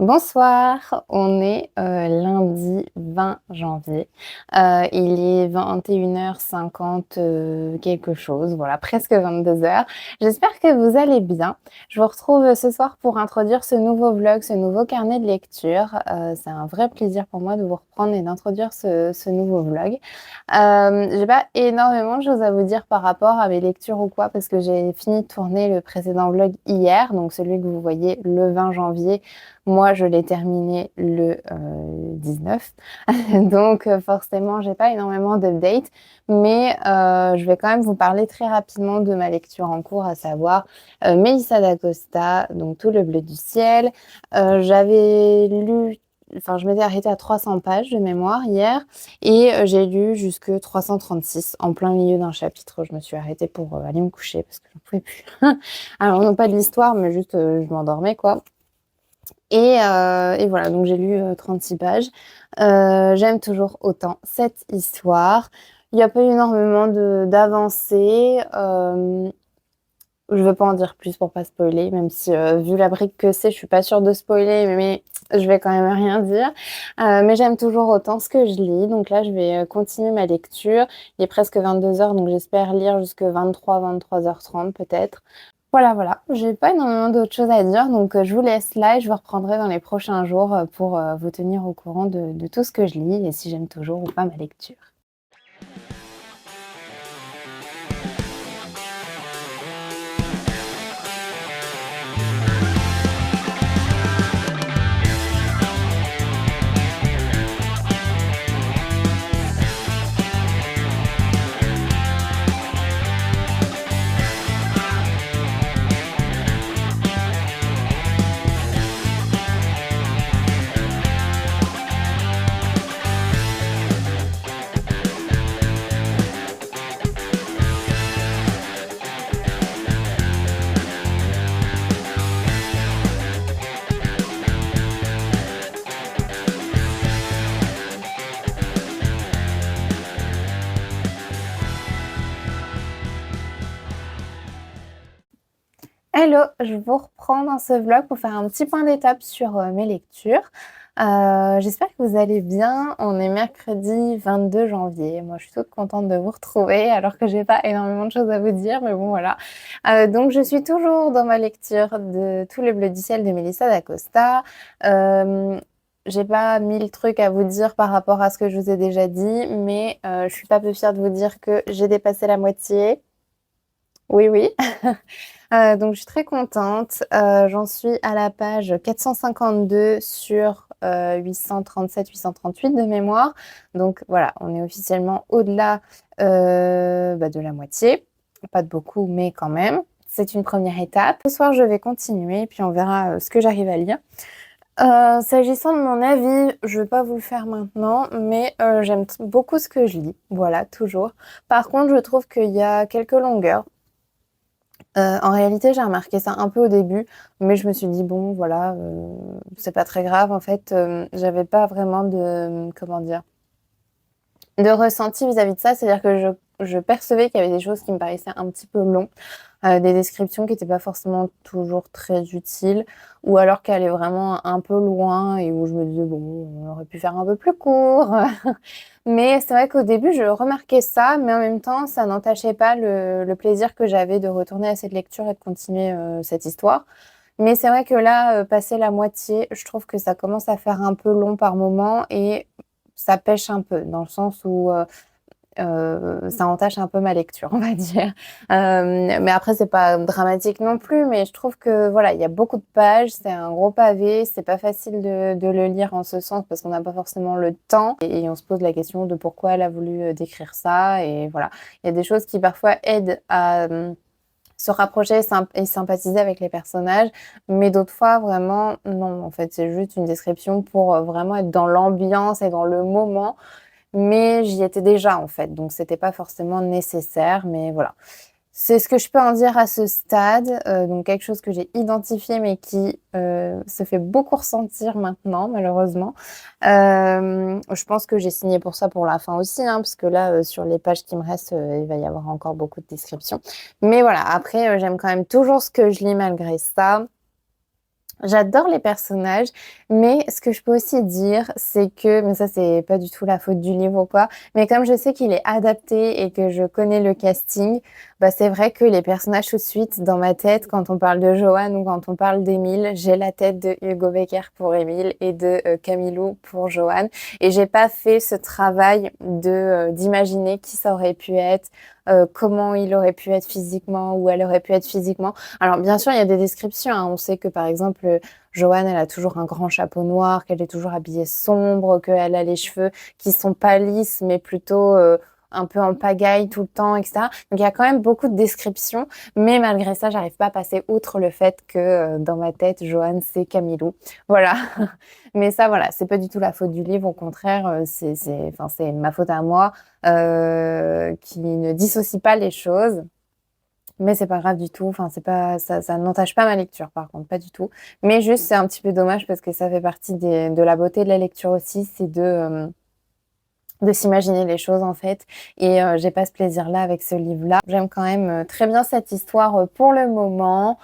Bonsoir, on est lundi 20 janvier. Il est 21h50 quelque chose, voilà, presque 22h. J'espère que vous allez bien. Je vous retrouve ce soir pour introduire ce nouveau vlog, ce nouveau carnet de lecture. C'est un vrai plaisir pour moi de vous reprendre et d'introduire ce nouveau vlog. J'ai pas énormément de choses à vous dire par rapport à mes lectures ou quoi, parce que j'ai fini de tourner le précédent vlog hier, donc celui que vous voyez le 20 janvier. Moi, je l'ai terminé le 19. Donc, forcément, j'ai pas énormément d'updates. Mais je vais quand même vous parler très rapidement de ma lecture en cours, à savoir Melissa d'Acosta, donc Tout le bleu du ciel. J'avais lu, enfin, je m'étais arrêtée à 300 pages de mémoire hier et j'ai lu jusque 336 en plein milieu d'un chapitre. Je me suis arrêtée pour aller me coucher parce que j'en pouvais plus. Alors, non pas de l'histoire, mais juste je m'endormais, quoi. Et voilà, donc j'ai lu 36 pages. J'aime toujours autant cette histoire. Il n'y a pas eu énormément d'avancées. Je ne veux pas en dire plus pour pas spoiler, même si vu la brique que c'est, je suis pas sûre de spoiler, mais je vais quand même rien dire. Mais j'aime toujours autant ce que je lis. Donc là, je vais continuer ma lecture. Il est presque 22h, donc j'espère lire jusque 23h30 peut-être. Voilà, voilà. J'ai pas énormément d'autres choses à dire, donc je vous laisse là et je vous reprendrai dans les prochains jours pour vous tenir au courant de tout ce que je lis et si j'aime toujours ou pas ma lecture. Hello, je vous reprends dans ce vlog pour faire un petit point d'étape sur mes lectures. J'espère que vous allez bien. On est mercredi 22 janvier. Moi, je suis toute contente de vous retrouver alors que j'ai pas énormément de choses à vous dire, mais bon, voilà. Donc, je suis toujours dans ma lecture de Tout le bleu du ciel de Melissa d'Acosta. J'ai pas 1000 trucs à vous dire par rapport à ce que je vous ai déjà dit, mais je suis pas peu fière de vous dire que j'ai dépassé la moitié. Oui, oui. Donc je suis très contente. J'en suis à la page 452 sur 837-838 de mémoire. Donc voilà, on est officiellement au-delà de la moitié. Pas de beaucoup, mais quand même. C'est une première étape. Ce soir, je vais continuer, puis on verra ce que j'arrive à lire. S'agissant de mon avis, je ne vais pas vous le faire maintenant, mais j'aime beaucoup ce que je lis. Voilà, toujours. Par contre, je trouve qu'il y a quelques longueurs. En réalité, j'ai remarqué ça un peu au début, mais je me suis dit: «Bon, voilà, c'est pas très grave». En fait, j'avais pas vraiment de, comment dire? De ressenti vis-à-vis de ça. C'est-à-dire que je percevais qu'il y avait des choses qui me paraissaient un petit peu longs, des descriptions qui étaient pas forcément toujours très utiles ou alors qui allaient vraiment un peu loin et où je me disais: «Bon, on aurait pu faire un peu plus court». Mais c'est vrai qu'au début, je remarquais ça, mais en même temps, ça n'entachait pas le plaisir que j'avais de retourner à cette lecture et de continuer, cette histoire. Mais c'est vrai que là, passé la moitié, je trouve que ça commence à faire un peu long par moment et ça pèche un peu dans le sens où, ça entache un peu ma lecture, on va dire. Mais après, c'est pas dramatique non plus, mais je trouve que voilà, il y a beaucoup de pages, c'est un gros pavé, c'est pas facile de le lire en ce sens parce qu'on n'a pas forcément le temps et on se pose la question de pourquoi elle a voulu décrire ça. Et voilà, il y a des choses qui parfois aident à se rapprocher et sympathiser avec les personnages, mais d'autres fois, vraiment, non. En fait, c'est juste une description pour vraiment être dans l'ambiance et dans le moment. Mais j'y étais déjà en fait, donc c'était pas forcément nécessaire, mais voilà. C'est ce que je peux en dire à ce stade, donc quelque chose que j'ai identifié mais qui, se fait beaucoup ressentir maintenant malheureusement. Je pense que j'ai signé pour ça pour la fin aussi, hein, parce que là, sur les pages qui me restent, il va y avoir encore beaucoup de descriptions. Mais voilà, après, j'aime quand même toujours ce que je lis malgré ça. J'adore les personnages, mais ce que je peux aussi dire, c'est que mais ça, c'est pas du tout la faute du livre ou quoi, mais comme je sais qu'il est adapté et que je connais le casting, bah, c'est vrai que les personnages tout de suite dans ma tête, quand on parle de Johan ou quand on parle d'Émile, j'ai la tête de Hugo Becker pour Émile et de Camilou pour Johan. Et j'ai pas fait ce travail de d'imaginer qui ça aurait pu être, comment il aurait pu être physiquement ou elle aurait pu être physiquement. Alors bien sûr, il y a des descriptions, hein. On sait que par exemple, Joanne, elle a toujours un grand chapeau noir, qu'elle est toujours habillée sombre, qu'elle a les cheveux qui sont pas lisses, mais plutôt un peu en pagaille tout le temps, etc. Donc il y a quand même beaucoup de descriptions, mais malgré ça, j'arrive pas à passer outre le fait que dans ma tête, Joanne, c'est Camilou. Voilà. Mais ça, voilà, c'est pas du tout la faute du livre, au contraire, enfin, c'est ma faute à moi qui ne dissocie pas les choses. Mais c'est pas grave du tout. Enfin, c'est pas, ça n'entache pas ma lecture, par contre, pas du tout. Mais juste, c'est un petit peu dommage parce que ça fait partie de la beauté de la lecture aussi, c'est de s'imaginer les choses en fait. Et j'ai pas ce plaisir-là avec ce livre-là. J'aime quand même très bien cette histoire pour le moment.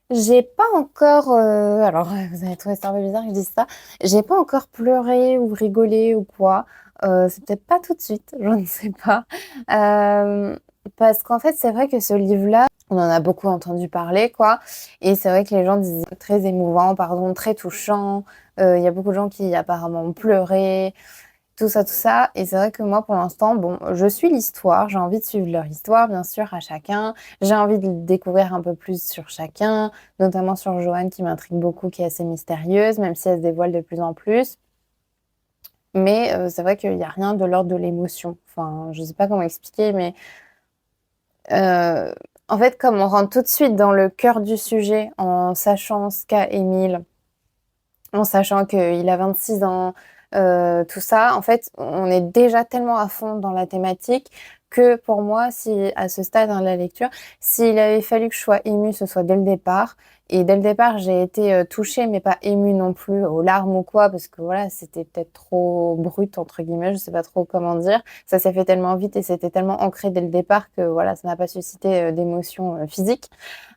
J'ai pas encore, alors vous allez trouver ça un peu bizarre que je dise ça. J'ai pas encore pleuré ou rigolé ou quoi. C'est peut-être pas tout de suite, je ne sais pas. Euh, Parce qu'en fait, c'est vrai que ce livre-là, on en a beaucoup entendu parler, quoi. Et c'est vrai que les gens disent très émouvant, pardon, très touchant. Il y a beaucoup de gens qui apparemment ont pleuré, tout ça, tout ça. Et c'est vrai que moi, pour l'instant, bon, je suis l'histoire. J'ai envie de suivre leur histoire, bien sûr, à chacun. J'ai envie de découvrir un peu plus sur chacun, notamment sur Joanne, qui m'intrigue beaucoup, qui est assez mystérieuse, même si elle se dévoile de plus en plus. Mais c'est vrai qu'il n'y a rien de l'ordre de l'émotion. Enfin, je sais pas comment expliquer, mais euh, en fait, comme on rentre tout de suite dans le cœur du sujet, en sachant ce qu'a Émile, en sachant qu'il a 26 ans, tout ça, en fait, on est déjà tellement à fond dans la thématique que pour moi, si à ce stade dans la lecture, s'il avait fallu que je sois émue, ce soit dès le départ. Et dès le départ, j'ai été touchée, mais pas émue non plus aux larmes ou quoi, parce que voilà, c'était peut-être trop brut, entre guillemets, je sais pas trop comment dire. Ça s'est fait tellement vite et c'était tellement ancré dès le départ que voilà, ça n'a pas suscité d'émotions physiques.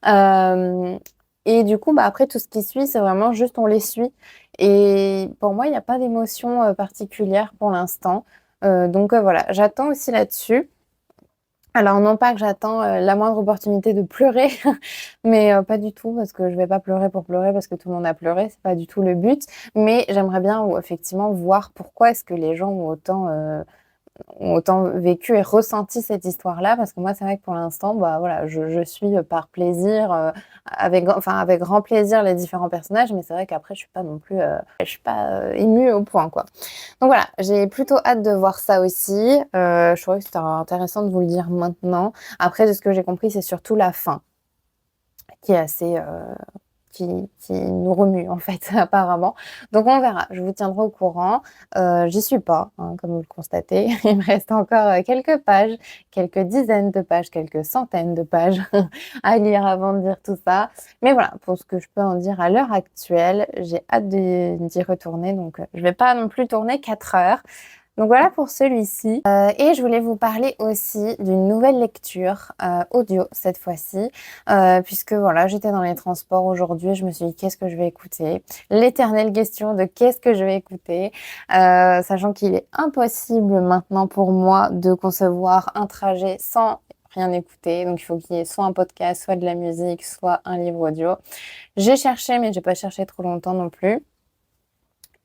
Euh, et du coup, bah, après, tout ce qui suit, c'est vraiment juste on les suit. Et pour moi, il n'y a pas d'émotion particulière pour l'instant. Donc voilà, j'attends aussi là-dessus. Alors non pas que j'attends la moindre opportunité de pleurer, mais pas du tout, parce que je vais pas pleurer pour pleurer parce que tout le monde a pleuré, c'est pas du tout le but. Mais j'aimerais bien effectivement voir pourquoi est-ce que les gens ont autant vécu et ressenti cette histoire-là, parce que moi, c'est vrai que pour l'instant, bah voilà, je suis par plaisir, enfin avec grand plaisir les différents personnages, mais c'est vrai qu'après, je suis pas non plus, je suis pas émue au point, quoi. Donc voilà, j'ai plutôt hâte de voir ça aussi. Je trouvais que c'était intéressant de vous le dire maintenant. Après, de ce que j'ai compris, c'est surtout la fin qui est assez, qui nous remue en fait apparemment. Donc on verra, je vous tiendrai au courant. J'y suis pas, hein, comme vous le constatez. Il me reste encore quelques pages, quelques dizaines de pages, quelques centaines de pages à lire avant de dire tout ça. Mais voilà, pour ce que je peux en dire à l'heure actuelle, j'ai hâte d'y retourner. Donc je vais pas non plus tourner 4 heures. Donc voilà pour celui-ci. Et je voulais vous parler aussi d'une nouvelle lecture audio cette fois-ci, puisque voilà, j'étais dans les transports aujourd'hui, je me suis dit qu'est-ce que je vais écouter? L'éternelle question de qu'est-ce que je vais écouter, sachant qu'il est impossible maintenant pour moi de concevoir un trajet sans rien écouter. Donc il faut qu'il y ait soit un podcast, soit de la musique, soit un livre audio. J'ai cherché, mais j'ai pas cherché trop longtemps non plus.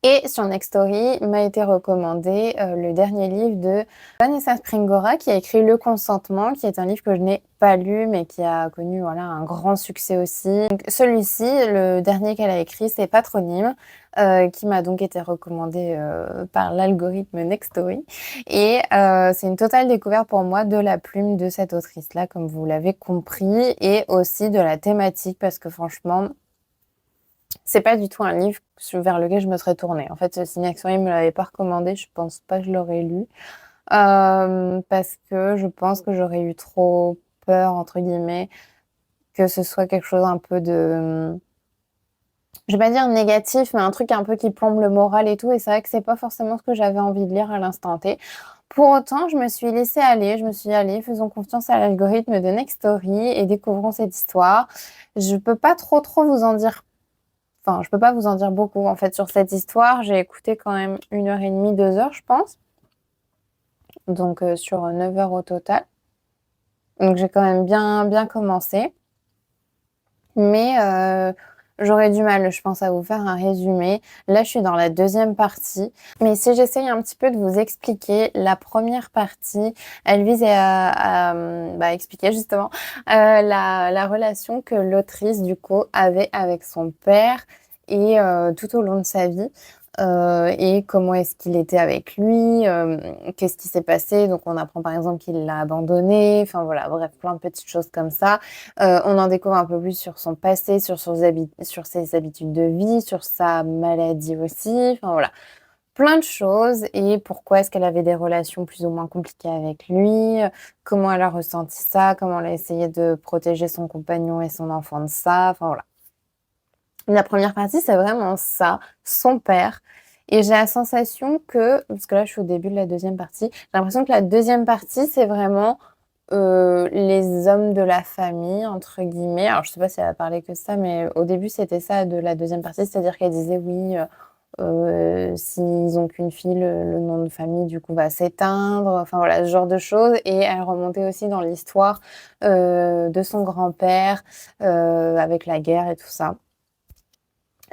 Et sur Nextory m'a été recommandé le dernier livre de Vanessa Springora qui a écrit Le Consentement, qui est un livre que je n'ai pas lu mais qui a connu voilà, un grand succès aussi. Donc, celui-ci, le dernier qu'elle a écrit, c'est Patronyme, qui m'a donc été recommandé par l'algorithme Nextory. Et c'est une totale découverte pour moi de la plume de cette autrice-là, comme vous l'avez compris, et aussi de la thématique, parce que franchement, c'est pas du tout un livre vers lequel je me serais tournée. En fait, si Nextory me l'avait pas recommandé, je pense pas que je l'aurais lu. Parce que je pense que j'aurais eu trop peur, entre guillemets, que ce soit quelque chose un peu de, je vais pas dire négatif, mais un truc un peu qui plombe le moral et tout. Et c'est vrai que c'est pas forcément ce que j'avais envie de lire à l'instant T. Pour autant, je me suis laissée aller. Je me suis dit, allez, faisons confiance à l'algorithme de Nextory et découvrons cette histoire. Je peux pas trop vous en dire enfin, je peux pas vous en dire beaucoup, en fait, sur cette histoire. J'ai écouté quand même 1 h 30, 2 heures, je pense. Donc sur 9 heures au total. Donc j'ai quand même bien commencé. Mais j'aurais du mal, je pense, à vous faire un résumé. Là, je suis dans la deuxième partie. Mais si j'essaye un petit peu de vous expliquer, la première partie, elle visait à expliquer justement la relation que l'autrice, du coup, avait avec son père et tout au long de sa vie. Et comment est-ce qu'il était avec lui, qu'est-ce qui s'est passé. Donc on apprend par exemple qu'il l'a abandonné, enfin voilà, bref, plein de petites choses comme ça. On en découvre un peu plus sur son passé, sur ses habitudes de vie, sur sa maladie aussi, enfin voilà. Plein de choses et pourquoi est-ce qu'elle avait des relations plus ou moins compliquées avec lui, comment elle a ressenti ça, comment elle a essayé de protéger son compagnon et son enfant de ça, enfin voilà. La première partie, c'est vraiment ça, son père. Et j'ai la sensation que, parce que là, je suis au début de la deuxième partie, j'ai l'impression que la deuxième partie, c'est vraiment les hommes de la famille, entre guillemets. Alors, je sais pas si elle a parlé que ça, mais au début, c'était ça de la deuxième partie, c'est-à-dire qu'elle disait oui, s'ils ont qu'une fille, le nom de famille, du coup, va s'éteindre. Enfin, voilà, ce genre de choses. Et elle remontait aussi dans l'histoire de son grand-père avec la guerre et tout ça.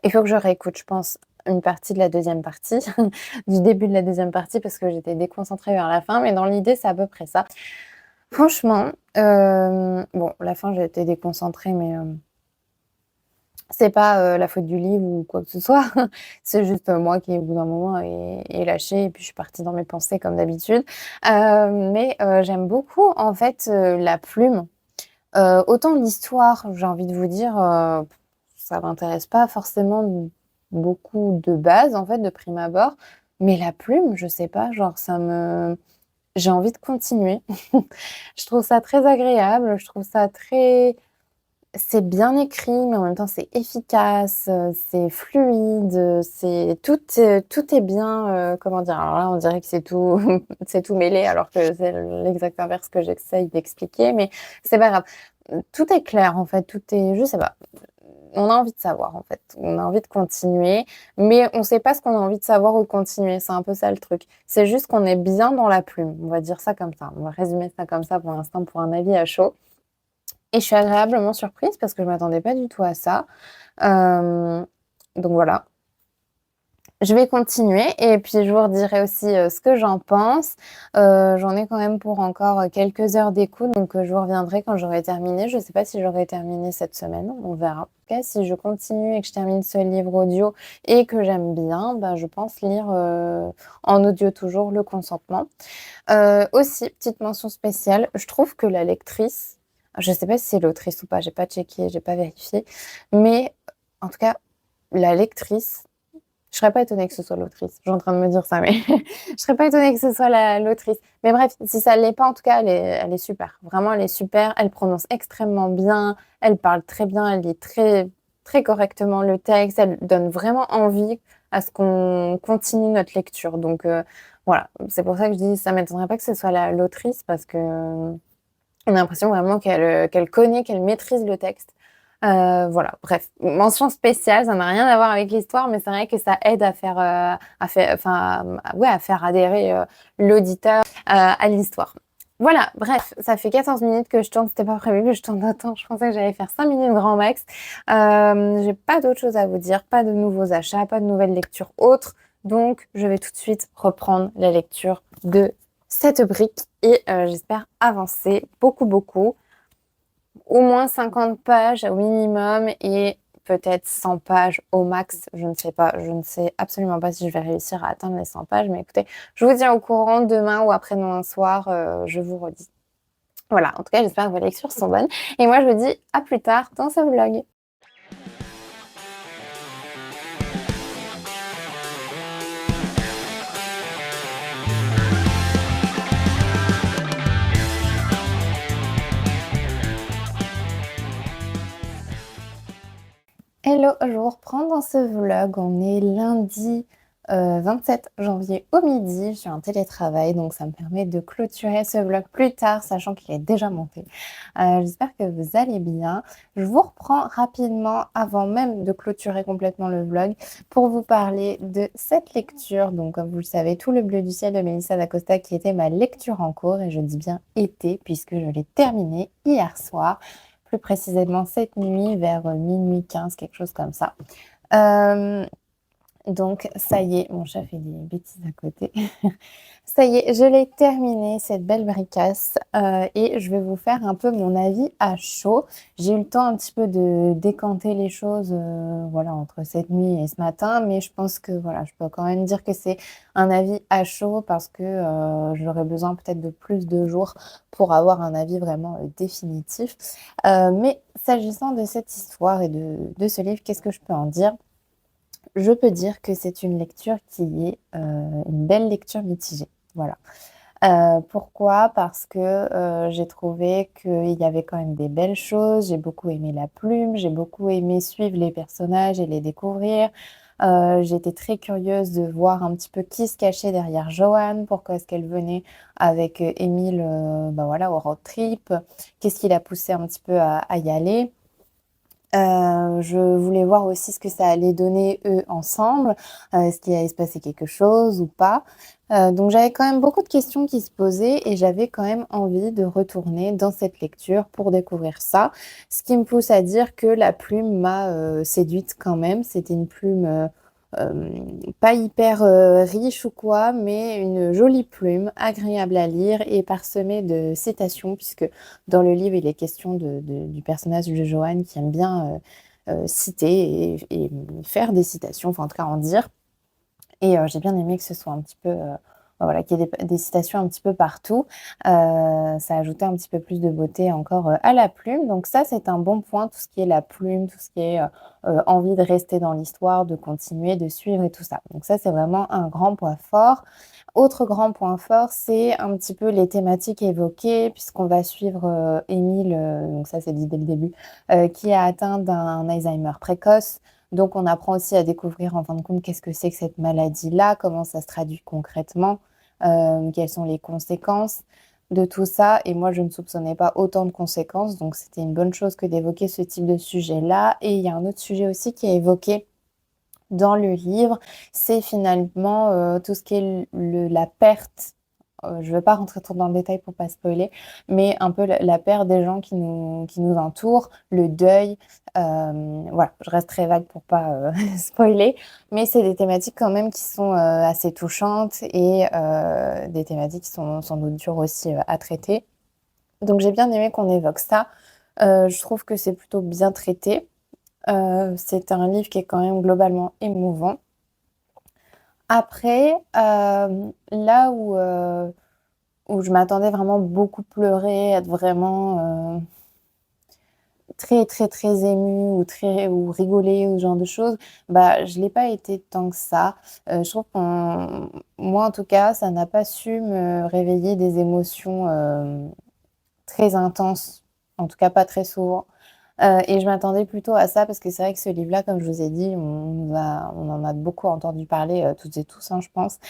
Il faut que je réécoute, je pense, une partie de la deuxième partie, du début de la deuxième partie parce que j'étais déconcentrée vers la fin, mais dans l'idée, c'est à peu près ça. Franchement, bon, la fin, j'ai été déconcentrée, mais c'est pas la faute du livre ou quoi que ce soit. C'est juste moi qui, au bout d'un moment, ai lâché et puis je suis partie dans mes pensées comme d'habitude. Mais j'aime beaucoup, en fait, la plume. Autant l'histoire, j'ai envie de vous dire, ça m'intéresse pas forcément beaucoup de base, en fait, de prime abord, mais la plume, je sais pas, genre j'ai envie de continuer. Je trouve ça très agréable, je trouve ça très c'est bien écrit, mais en même temps c'est efficace, c'est fluide, tout est bien, comment dire? Alors là, on dirait que c'est tout c'est tout mêlé alors que c'est l'exact inverse que j'essaye d'expliquer, mais c'est pas grave. Tout est clair en fait, tout est je sais pas, on a envie de savoir en fait. On a envie de continuer, mais on sait pas ce qu'on a envie de savoir ou de continuer, c'est un peu ça le truc. C'est juste qu'on est bien dans la plume, on va dire ça comme ça. On va résumer ça comme ça pour l'instant pour un avis à chaud. Et je suis agréablement surprise parce que je m'attendais pas du tout à ça. Donc voilà. Je vais continuer et puis je vous redirai aussi, ce que j'en pense. J'en ai quand même pour encore, quelques heures d'écoute, donc je vous reviendrai quand j'aurai terminé. Je sais pas si j'aurai terminé cette semaine, on verra. En tout cas, si je continue et que je termine ce livre audio et que j'aime bien, bah, je pense lire, en audio toujours, Le Consentement. Aussi, petite mention spéciale, je trouve que la lectrice, je sais pas si c'est l'autrice ou pas, j'ai pas checké, j'ai pas vérifié, mais en tout cas, la lectrice, je serais pas étonnée que ce soit l'autrice. Je suis en train de me dire ça, mais je serais pas étonnée que ce soit l'autrice. Mais bref, si ça l'est pas, en tout cas, elle est super. Vraiment, elle est super. Elle prononce extrêmement bien. Elle parle très bien. Elle lit très, très correctement le texte. Elle donne vraiment envie à ce qu'on continue notre lecture. Donc, voilà. C'est pour ça que je dis, ça m'étonnerait pas que ce soit l'autrice parce que on a l'impression vraiment qu'elle connaît, qu'elle maîtrise le texte. Voilà, bref, mention spéciale, ça n'a rien à voir avec l'histoire, mais c'est vrai que ça aide à faire, à faire adhérer l'auditeur à l'histoire. Voilà, bref, ça fait 14 minutes que je tourne, c'était pas prévu que je tourne autant, je pensais que j'allais faire 5 minutes grand max. J'ai pas d'autre chose à vous dire, pas de nouveaux achats, pas de nouvelles lectures autres, donc je vais tout de suite reprendre la lecture de cette brique et j'espère avancer beaucoup. Au moins 50 pages au minimum et peut-être 100 pages au max, je ne sais pas. Je ne sais absolument pas si je vais réussir à atteindre les 100 pages, mais écoutez, je vous tiens au courant demain ou après-demain soir, je vous redis. Voilà, en tout cas, j'espère que vos lectures sont bonnes et moi je vous dis à plus tard dans ce vlog. Hello, je vous reprends dans ce vlog. On est lundi 27 janvier au midi. Je suis en télétravail, donc ça me permet de clôturer ce vlog plus tard, sachant qu'il est déjà monté. J'espère que vous allez bien. Je vous reprends rapidement avant même de clôturer complètement le vlog pour vous parler de cette lecture. Donc, comme vous le savez, Tout le bleu du ciel de Mélissa d'Acosta qui était ma lecture en cours, et je dis bien été puisque je l'ai terminée hier soir, plus précisément cette nuit vers minuit 15, quelque chose comme ça. Donc ça y est, mon chat fait des bêtises à côté. Ça y est, je l'ai terminé, cette belle bricasse, et je vais vous faire un peu mon avis à chaud. J'ai eu le temps un petit peu de décanter les choses, voilà, entre cette nuit et ce matin, mais je pense que, voilà, je peux quand même dire que c'est un avis à chaud parce que, j'aurais besoin peut-être de plus de jours pour avoir un avis vraiment, définitif. Mais s'agissant de cette histoire et de ce livre, qu'est-ce que je peux en dire? Je peux dire que c'est une lecture qui est, une belle lecture mitigée, voilà. Pourquoi? Parce que, j'ai trouvé qu'il y avait quand même des belles choses. J'ai beaucoup aimé la plume, j'ai beaucoup aimé suivre les personnages et les découvrir. J'étais très curieuse de voir un petit peu qui se cachait derrière Joanne, pourquoi est-ce qu'elle venait avec, Émile, bah, voilà, au road trip. Qu'est-ce qui l'a poussée un petit peu à y aller? Je voulais voir aussi ce que ça allait donner eux ensemble, est-ce qu'il allait se passer quelque chose ou pas? Donc j'avais quand même beaucoup de questions qui se posaient et j'avais quand même envie de retourner dans cette lecture pour découvrir ça. Ce qui me pousse à dire que la plume m'a, séduite quand même. C'était une plume, pas hyper, riche ou quoi, mais une jolie plume, agréable à lire et parsemée de citations puisque dans le livre, il est question du personnage de Joanne qui aime bien, citer et faire des citations, enfin en tout cas en dire. Et j'ai bien aimé que ce soit un petit peu, bah, voilà, qu'il y ait des citations un petit peu partout. Ça ajoutait un petit peu plus de beauté encore, à la plume. Donc ça, c'est un bon point, tout ce qui est la plume, tout ce qui est, envie de rester dans l'histoire, de continuer, de suivre et tout ça. Donc ça, c'est vraiment un grand point fort. Autre grand point fort, c'est un petit peu les thématiques évoquées puisqu'on va suivre, Émile, donc ça, c'est dit dès le début, qui est atteint d'un Alzheimer précoce. Donc on apprend aussi à découvrir en fin de compte qu'est-ce que c'est que cette maladie-là, comment ça se traduit concrètement, quelles sont les conséquences de tout ça. Et moi, je ne soupçonnais pas autant de conséquences, donc c'était une bonne chose que d'évoquer ce type de sujet-là. Et il y a un autre sujet aussi qui est évoqué dans le livre, c'est finalement, tout ce qui est la perte, je ne vais pas rentrer trop dans le détail pour pas spoiler, mais un peu la perte des gens qui nous entourent, le deuil, voilà, je reste très vague pour pas, spoiler, mais c'est des thématiques quand même qui sont, assez touchantes et des thématiques qui sont sans doute dures aussi, à traiter. Donc j'ai bien aimé qu'on évoque ça. Je trouve que c'est plutôt bien traité. C'est un livre qui est quand même globalement émouvant. Après, là où je m'attendais vraiment beaucoup pleurer, être vraiment, très, très, très émue ou rigoler ou ce genre de choses, bah, je l'ai pas été tant que ça. Je trouve qu'on moi en tout cas, ça n'a pas su me réveiller des émotions, très intenses, en tout cas pas très souvent. Et je m'attendais plutôt à ça parce que c'est vrai que ce livre-là, comme je vous ai dit, on en a beaucoup entendu parler, toutes et tous, hein, je pense,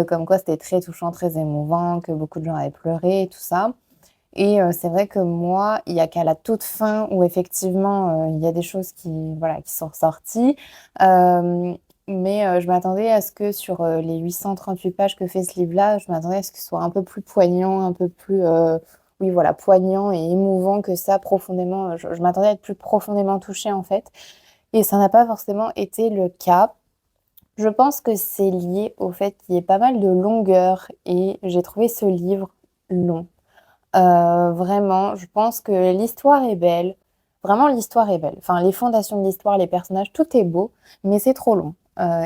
comme quoi c'était très touchant, très émouvant, que beaucoup de gens avaient pleuré et tout ça. Et c'est vrai que moi, il y a qu'à la toute fin où effectivement, il y a des choses qui, voilà, qui sont ressorties. Hem, mais je m'attendais à ce que sur, les 838 pages que fait ce livre-là, je m'attendais à ce que ce soit un peu plus poignant, un peu plus, oui, voilà, poignant et émouvant que ça profondément, je m'attendais à être plus profondément touchée, en fait, et ça n'a pas forcément été le cas. Je pense que c'est lié au fait qu'il y ait pas mal de longueur et j'ai trouvé ce livre long. Vraiment, je pense que l'histoire est belle. Vraiment, l'histoire est belle. Enfin, les fondations de l'histoire, les personnages, tout est beau, mais c'est trop long.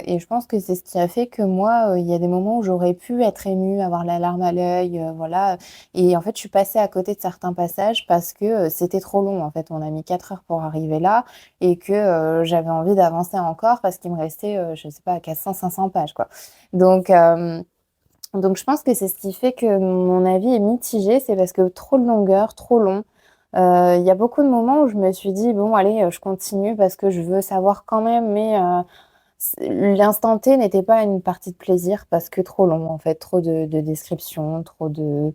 Et je pense que c'est ce qui a fait que moi, il y a des moments où j'aurais pu être émue, avoir la larme à l'œil, voilà. Et en fait, je suis passée à côté de certains passages parce que, c'était trop long, en fait. On a mis 4 heures pour arriver là et que, j'avais envie d'avancer encore parce qu'il me restait, je sais pas, 400-500 pages, quoi. Donc, donc je pense que c'est ce qui fait que mon avis est mitigé, c'est parce que trop de longueur, trop long. Il y a beaucoup de moments où je me suis dit: «Bon allez, je continue parce que je veux savoir quand même», L'instant T n'était pas une partie de plaisir parce que trop long, en fait, trop de descriptions, trop de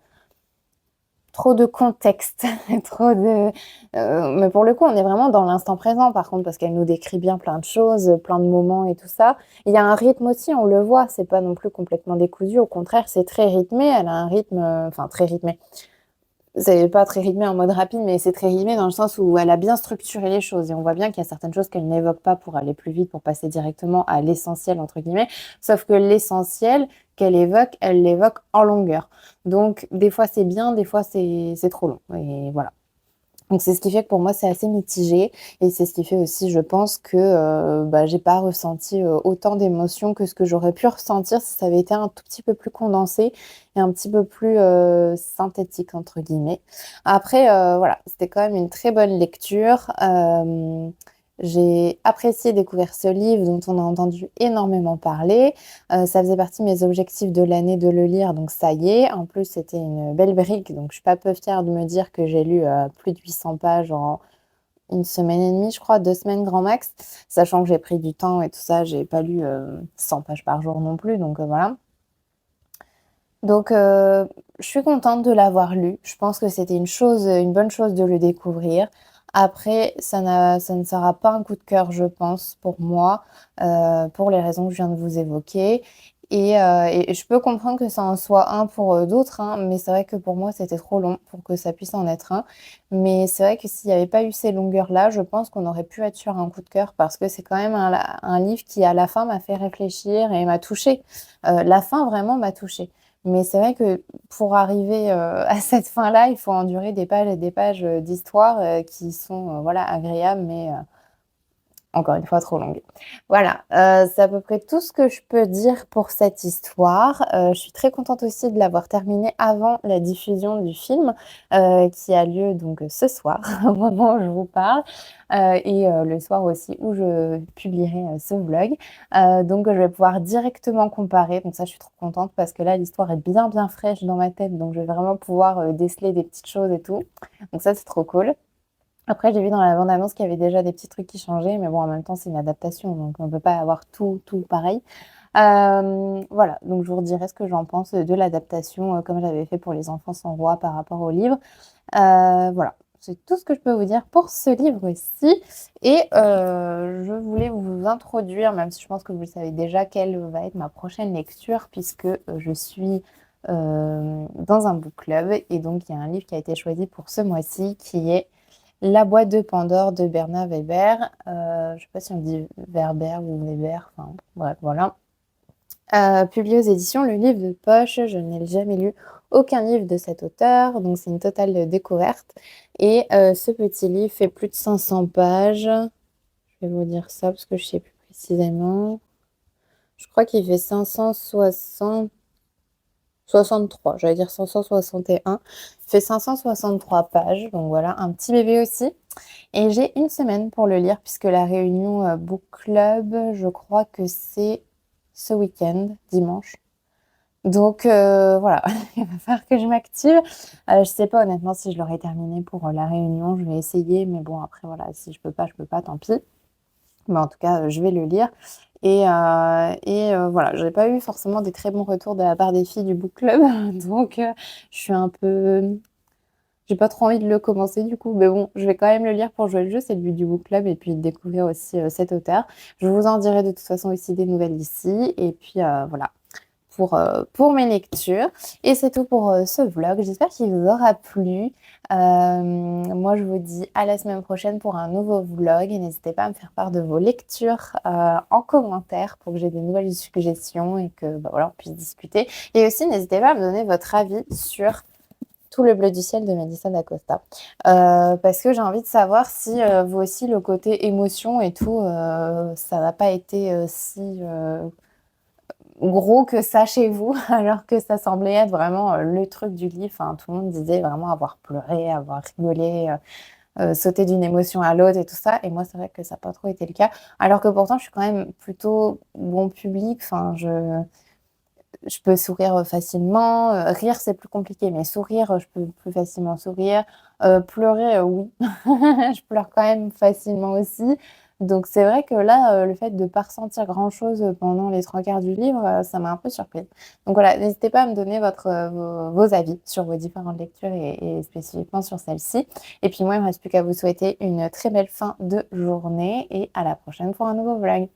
contexte, trop de mais pour le coup, on est vraiment dans l'instant présent par contre, parce qu'elle nous décrit bien plein de choses, plein de moments et tout ça. Il y a un rythme aussi, on le voit, c'est pas non plus complètement décousu, au contraire, c'est très rythmé. Elle a un rythme, enfin très rythmé. C'est pas très rythmé en mode rapide, mais c'est très rythmé dans le sens où elle a bien structuré les choses et on voit bien qu'il y a certaines choses qu'elle n'évoque pas pour aller plus vite, pour passer directement à «l'essentiel» entre guillemets. Sauf que l'essentiel qu'elle évoque, elle l'évoque en longueur. Donc des fois c'est bien, des fois c'est trop long et voilà. Donc c'est ce qui fait que pour moi, c'est assez mitigé et c'est ce qui fait aussi, je pense que, bah, j'ai pas ressenti, autant d'émotions que ce que j'aurais pu ressentir si ça avait été un tout petit peu plus condensé et un petit peu plus, «synthétique» entre guillemets. Après, voilà, c'était quand même une très bonne lecture. J'ai apprécié découvrir ce livre dont on a entendu énormément parler. Ça faisait partie de mes objectifs de l'année de le lire, donc ça y est. En plus, c'était une belle brique, donc je suis pas peu fière de me dire que j'ai lu, plus de 800 pages en 1 semaine et demie, je crois, 2 semaines grand max. Sachant que j'ai pris du temps et tout ça, j'ai pas lu, 100 pages par jour non plus, donc voilà. Donc je suis contente de l'avoir lu. Je pense que c'était une bonne chose de le découvrir. Après, ça ne sera pas un coup de cœur, je pense, pour moi, pour les raisons que je viens de vous évoquer et je peux comprendre que ça en soit un pour, d'autres, hein, mais c'est vrai que pour moi, c'était trop long pour que ça puisse en être un. Mais c'est vrai que s'il n'y avait pas eu ces longueurs-là, je pense qu'on aurait pu être sur un coup de cœur parce que c'est quand même un livre qui, à la fin, m'a fait réfléchir et m'a touchée. La fin, vraiment, m'a touchée. Mais c'est vrai que pour arriver, à cette fin-là, il faut endurer des pages et des pages, d'histoire, qui sont, voilà, agréables, mais encore une fois, trop longue. Voilà, c'est à peu près tout ce que je peux dire pour cette histoire. Je suis très contente aussi de l'avoir terminée avant la diffusion du film, qui a lieu donc, ce soir, au moment où je vous parle, et le soir aussi où je publierai, ce vlog. Donc je vais pouvoir directement comparer, donc ça je suis trop contente parce que là l'histoire est bien, bien fraîche dans ma tête, donc je vais vraiment pouvoir, déceler des petites choses et tout. Donc ça, c'est trop cool. Après, j'ai vu dans la bande annonce qu'il y avait déjà des petits trucs qui changeaient, mais bon, en même temps, c'est une adaptation, donc on peut pas avoir tout pareil. Voilà, donc je vous redirai ce que j'en pense, de l'adaptation, comme j'avais fait pour Les Enfants sans roi par rapport au livre. Voilà, c'est tout ce que je peux vous dire pour ce livre-ci et je voulais vous introduire, même si je pense que vous le savez déjà, quelle va être ma prochaine lecture puisque, je suis, dans un book club et donc il y a un livre qui a été choisi pour ce mois-ci qui est La boîte de Pandore de Bernard Weber. Je sais pas si on dit Werber ou Weber, enfin bref, voilà. Publié aux éditions Le Livre de Poche. Je n'ai jamais lu aucun livre de cet auteur, donc c'est une totale, découverte et ce petit livre fait plus de 500 pages. Je vais vous dire ça parce que je sais plus précisément. Je crois qu'il fait 563, j'allais dire 561. Il fait 563 pages, donc voilà, un petit bébé aussi. Et j'ai 1 semaine pour le lire puisque la réunion, book club, je crois que c'est ce week-end, dimanche. Donc voilà, il va falloir que je m'active. Je sais pas honnêtement si je l'aurai terminé pour, la réunion. Je vais essayer, mais bon après voilà, si je peux pas, tant pis. Mais en tout cas, je vais le lire et voilà, j'ai pas eu forcément des très bons retours de la part des filles du book club donc je suis un peu j'ai pas trop envie de le commencer du coup, mais bon, je vais quand même le lire pour jouer le jeu, c'est le but du book club et puis de découvrir aussi, cet auteur. Je vous en dirai de toute façon aussi des nouvelles ici et puis, voilà pour mes lectures et c'est tout pour, ce vlog. J'espère qu'il vous aura plu. Moi je vous dis à la semaine prochaine pour un nouveau vlog et n'hésitez pas à me faire part de vos lectures, en commentaire pour que j'ai des nouvelles suggestions et que, bah, voilà, on puisse discuter et aussi n'hésitez pas à me donner votre avis sur Tout le bleu du ciel de Melissa d'Acosta. Parce que j'ai envie de savoir si, vous aussi le côté émotion et tout, ça n'a pas été, si, gros que ça chez vous, alors que ça semblait être vraiment, le truc du livre. Enfin, tout le monde disait vraiment avoir pleuré, avoir rigolé, sauté d'une émotion à l'autre et tout ça et moi, c'est vrai que ça a pas trop été le cas. Alors que pourtant, je suis quand même plutôt bon public. Enfin, je peux sourire, facilement, rire, c'est plus compliqué, mais sourire, je peux plus facilement sourire. Pleurer, oui, je pleure quand même facilement aussi. Donc c'est vrai que là, le fait de pas ressentir grand-chose, pendant les 3/4 du livre, ça m'a un peu surprise. Donc voilà, n'hésitez pas à me donner vos avis sur vos différentes lectures et spécifiquement sur celle-ci. Et puis moi, il me reste plus qu'à vous souhaiter une très belle fin de journée et à la prochaine pour un nouveau vlog.